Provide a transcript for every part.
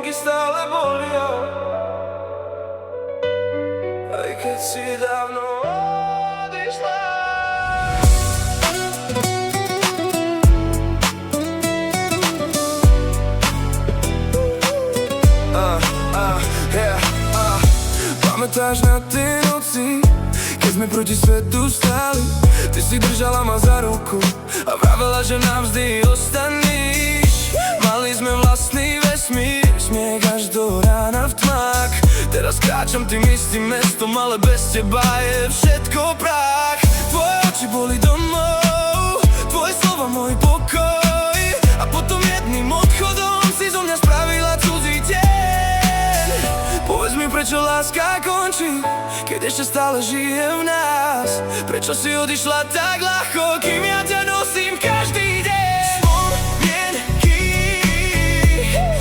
spomienky stále bolia, aj keď si dávno odišla. Pamätáš na tie noci, keď sme proti svetu stáli? Ty si držala ma za ruku a vravela, že navždy ostaníš. Mali sme vlastný vesmír, smiech až do rána v tmách. Teraz kráčam tým istým mestom, ale bez teba je všetko prach. Tvoje oči boli domov, tvoje slova môj pokoj, a potom jedným odchodom si zo mňa spravila cudzí deň. Povedz mi, prečo láska končí, keď ešte stále žije v nás? Prečo si odišla tak ľahko, kým ja ťa nosím každý deň? Spomienky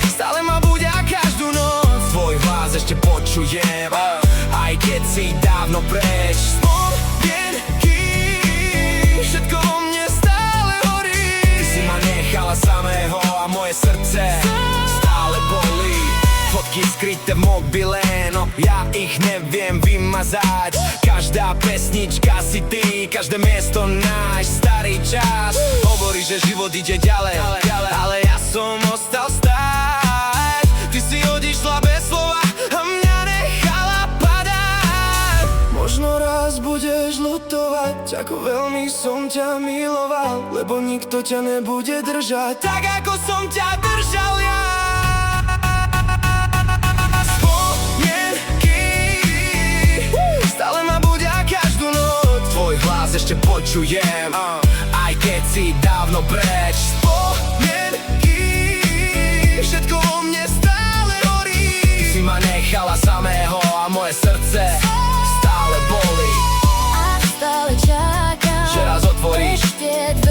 stále ma budia každú noc. Tvoj hlas ešte počujem, aj keď si dávno preč. Spomienky, všetko vo mne stále horí. Ty si ma nechala samého a moje srdce stále bolí. Fotky skryté v mobile, no ja ich neviem vymazať. Každá pesnička si ty, každé miesto náš starý čas. Hovorí, že život ide ďalej, ale ja som ostal stáť. Ty si odišla bez slova a mňa nechala padať. Možno raz budeš ľutovať, ako veľmi som ťa miloval, lebo nikto ťa nebude držať tak, ako som ťa držal ja. Ešte počujem, aj keď si dávno preč. Spomienky, všetko vo mne stále horí. Ty si ma nechala samého a moje srdce stále bolí. A stále čakám, že raz otvoríš ešte